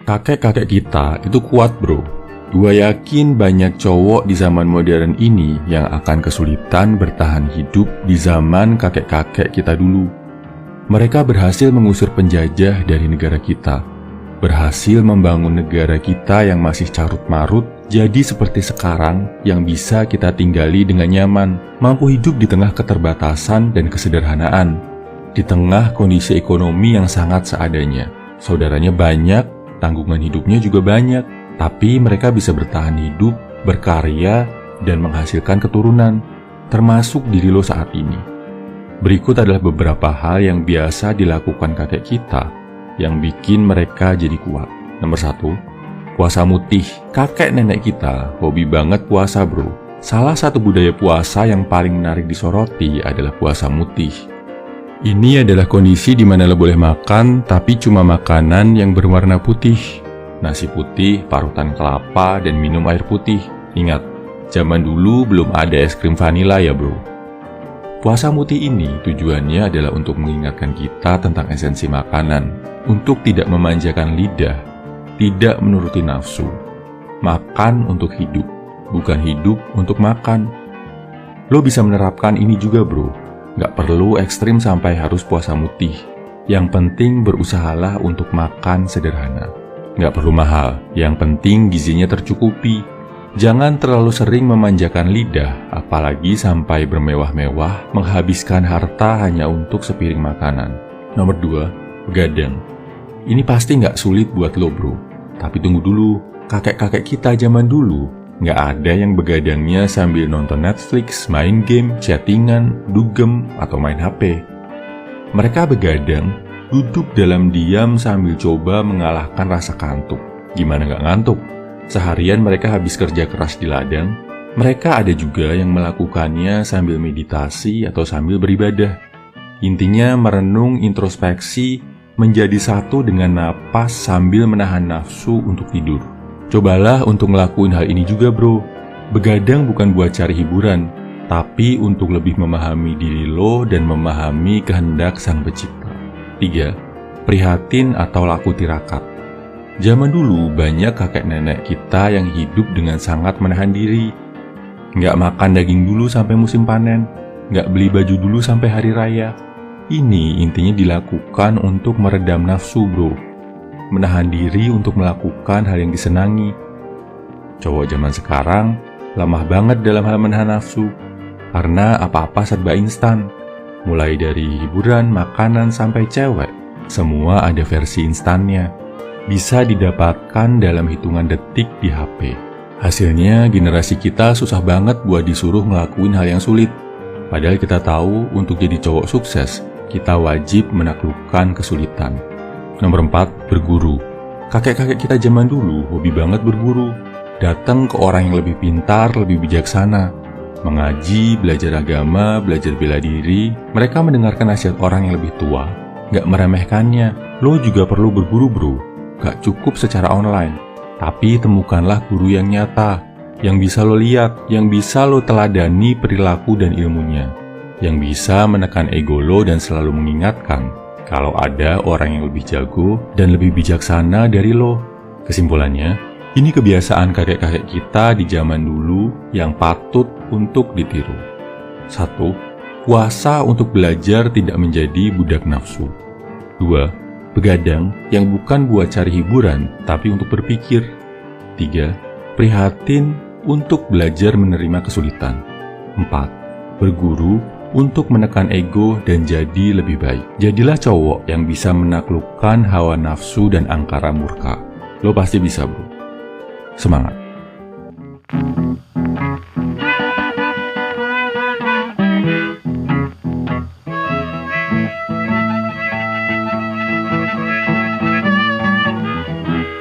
Kakek-kakek kita itu kuat bro. Gua yakin banyak cowok di zaman modern ini yang akan kesulitan bertahan hidup di zaman kakek-kakek kita dulu. Mereka berhasil mengusir penjajah dari negara kita, berhasil membangun negara kita yang masih carut-marut jadi seperti sekarang yang bisa kita tinggali dengan nyaman, mampu hidup di tengah keterbatasan dan kesederhanaan, di tengah kondisi ekonomi yang sangat seadanya. Saudaranya banyak, tanggungan hidupnya juga banyak, tapi mereka bisa bertahan hidup, berkarya, dan menghasilkan keturunan, termasuk diri lo saat ini. Berikut adalah beberapa hal yang biasa dilakukan kakek kita yang bikin mereka jadi kuat. Nomor 1, puasa mutih. Kakek nenek kita hobi banget puasa bro. Salah satu budaya puasa yang paling menarik disoroti adalah puasa mutih. Ini adalah kondisi di mana lo boleh makan, tapi cuma makanan yang berwarna putih. Nasi putih, parutan kelapa, dan minum air putih. Ingat, zaman dulu belum ada es krim vanila ya bro. Puasa mutih ini tujuannya adalah untuk mengingatkan kita tentang esensi makanan, untuk tidak memanjakan lidah, tidak menuruti nafsu. Makan untuk hidup, bukan hidup untuk makan. Lo bisa menerapkan ini juga bro. Gak perlu ekstrim sampai harus puasa mutih. Yang penting berusahalah untuk makan sederhana. Gak perlu mahal, yang penting gizinya tercukupi. Jangan terlalu sering memanjakan lidah, apalagi sampai bermewah-mewah, menghabiskan harta hanya untuk sepiring makanan. Nomor 2, begadang. Ini pasti gak sulit buat lo bro. Tapi tunggu dulu, kakek-kakek kita zaman dulu gak ada yang begadangnya sambil nonton Netflix, main game, chattingan, dugem, atau main HP. Mereka begadang duduk dalam diam sambil coba mengalahkan rasa kantuk. Gimana gak ngantuk? Seharian mereka habis kerja keras di ladang. Mereka ada juga yang melakukannya sambil meditasi atau sambil beribadah. Intinya merenung, introspeksi, menjadi satu dengan napas sambil menahan nafsu untuk tidur. Cobalah untuk ngelakuin hal ini juga bro. Begadang bukan buat cari hiburan, tapi untuk lebih memahami diri lo dan memahami kehendak Sang Pencipta. 3. Prihatin atau laku tirakat. Zaman dulu banyak kakek nenek kita yang hidup dengan sangat menahan diri. Nggak makan daging dulu sampai musim panen, nggak beli baju dulu sampai hari raya. Ini intinya dilakukan untuk meredam nafsu bro. Menahan diri untuk melakukan hal yang disenangi. Cowok zaman sekarang lemah banget dalam hal menahan nafsu, karena apa-apa serba instan. Mulai dari hiburan, makanan, sampai cewek, semua ada versi instannya. Bisa didapatkan dalam hitungan detik di HP. Hasilnya generasi kita susah banget buat disuruh ngelakuin hal yang sulit. Padahal kita tahu untuk jadi cowok sukses, kita wajib menaklukkan kesulitan. Nomor 4, berguru. Kakek-kakek kita zaman dulu hobi banget berguru. Datang ke orang yang lebih pintar, lebih bijaksana. Mengaji, belajar agama, belajar bela diri. Mereka mendengarkan nasihat orang yang lebih tua, gak meremehkannya. Lo juga perlu berguru bro. Gak cukup secara online, tapi temukanlah guru yang nyata, yang bisa lo lihat, yang bisa lo teladani perilaku dan ilmunya, yang bisa menekan ego lo dan selalu mengingatkan kalau ada orang yang lebih jago dan lebih bijaksana dari lo. Kesimpulannya, ini kebiasaan kakek-kakek kita di zaman dulu yang patut untuk ditiru. 1. Puasa untuk belajar tidak menjadi budak nafsu. 2. Begadang yang bukan buat cari hiburan, tapi untuk berpikir. 3. Prihatin untuk belajar menerima kesulitan. 4. Berguru untuk menekan ego dan jadi lebih baik. Jadilah cowok yang bisa menaklukkan hawa nafsu dan angkara murka. Lo pasti bisa bro. Semangat!